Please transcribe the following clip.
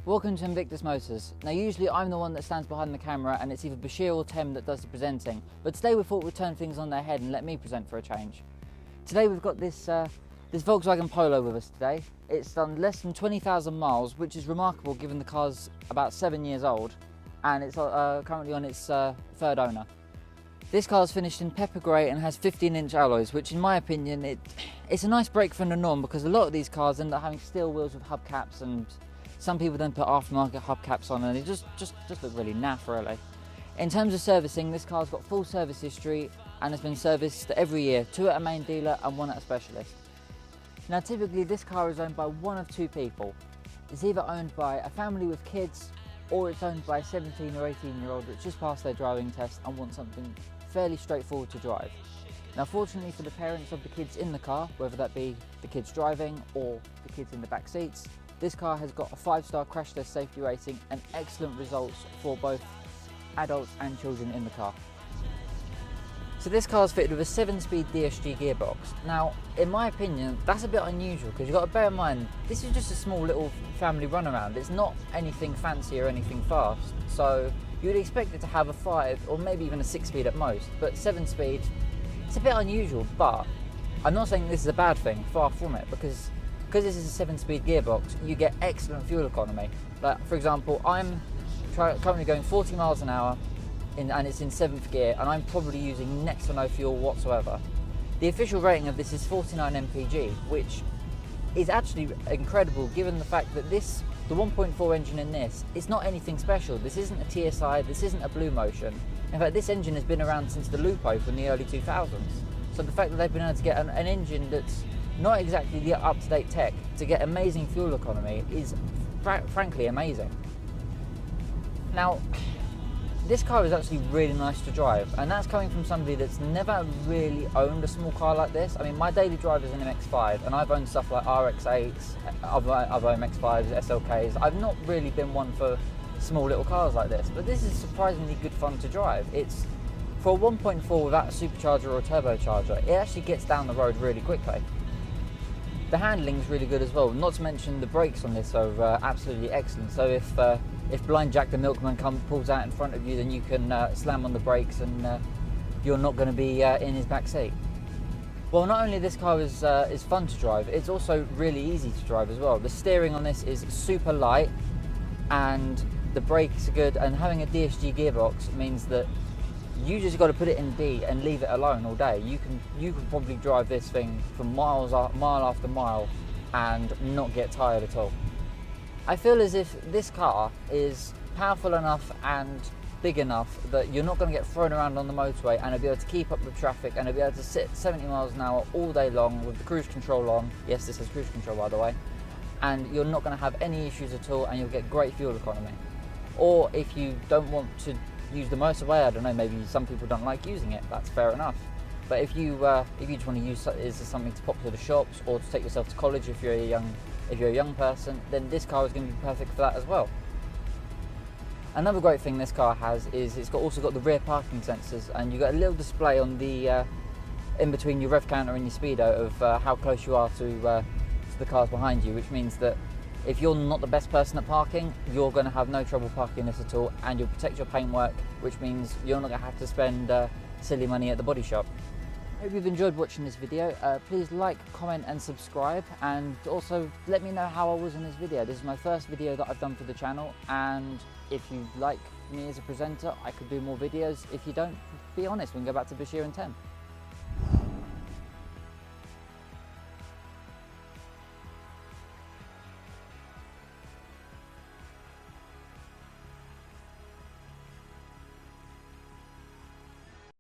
Welcome to Invictus Motors. Now usually I'm the one that stands behind the camera and it's either Bashir or Tem that does the presenting, but today we thought we'd turn things on their head and let me present for a change. Today we've got this Volkswagen Polo with us today. It's done less than 20,000 miles, which is remarkable given the car's about 7 years old and it's currently on its third owner. This car's finished in pepper grey and has 15-inch alloys, which in my opinion it's a nice break from the norm because a lot of these cars end up having steel wheels with hubcaps, and some people then put aftermarket hubcaps on and it just look really naff really. In terms of servicing, this car's got full service history and has been serviced every year, 2 at a main dealer and 1 at a specialist. Now typically this car is owned by one of 2 people. It's either owned by a family with kids or it's owned by a 17 or 18 year old that's just passed their driving test and wants something fairly straightforward to drive. Now fortunately for the parents of the kids in the car, whether that be the kids driving or the kids in the back seats, this car has got a 5-star crash test safety rating and excellent results for both adults and children in the car. So this car is fitted with a 7-speed DSG gearbox. Now, in my opinion, that's a bit unusual because you've got to bear in mind, this is just a small little family runaround. It's not anything fancy or anything fast. So you would expect it to have a 5 or maybe even a 6-speed at most, but 7-speed, it's a bit unusual, but I'm not saying this is a bad thing, far from it, because this is a 7-speed gearbox, you get excellent fuel economy. Like, for example, I'm currently going 40 miles an hour and it's in 7th gear and I'm probably using next to no fuel whatsoever. The official rating of this is 49 mpg, which is actually incredible given the fact that the 1.4 engine in this is not anything special. This isn't a TSI, this isn't a Blue Motion. In fact, this engine has been around since the Lupo from the early 2000s. So the fact that they've been able to get an engine that's not exactly the up-to-date tech to get amazing fuel economy is frankly amazing. Now, this car is actually really nice to drive, and that's coming from somebody that's never really owned a small car like this. I mean, my daily drive is an MX-5, and I've owned stuff like RX-8s, other MX-5s, SLKs. I've not really been one for small little cars like this, but this is surprisingly good fun to drive. It's for a 1.4 without a supercharger or a turbocharger, it actually gets down the road really quickly. The handling is really good as well, not to mention the brakes on this are absolutely excellent. So if Blind Jack the Milkman pulls out in front of you, then you can slam on the brakes and you're not going to be in his back seat. Well, not only this car is fun to drive, it's also really easy to drive as well. The steering on this is super light and the brakes are good, and having a DSG gearbox means that you just got to put it in D and leave it alone all day. You can probably drive this thing for mile after mile and not get tired at all. I feel as if this car is powerful enough and big enough that you're not going to get thrown around on the motorway, and it'll be able to keep up with traffic and it'll be able to sit 70 miles an hour all day long with the cruise control on. Yes, this has cruise control by the way. And you're not going to have any issues at all and you'll get great fuel economy. Or if you don't want to use the motorway, I don't know, maybe some people don't like using it, that's fair enough. But if you just want to use it as something to pop to the shops or to take yourself to college if you're a young person, then this car is going to be perfect for that as well. Another great thing this car has is it's also got the rear parking sensors, and you've got a little display on the in between your rev counter and your speedo of how close you are to the cars behind you, which means that if you're not the best person at parking, you're going to have no trouble parking this at all, and you'll protect your paintwork, which means you're not going to have to spend silly money at the body shop. I hope you've enjoyed watching this video. Please like, comment and subscribe, and also let me know how I was in this video. This is my first video that I've done for the channel, and if you like me as a presenter, I could do more videos. If you don't, be honest, we can go back to Bashir and Tem.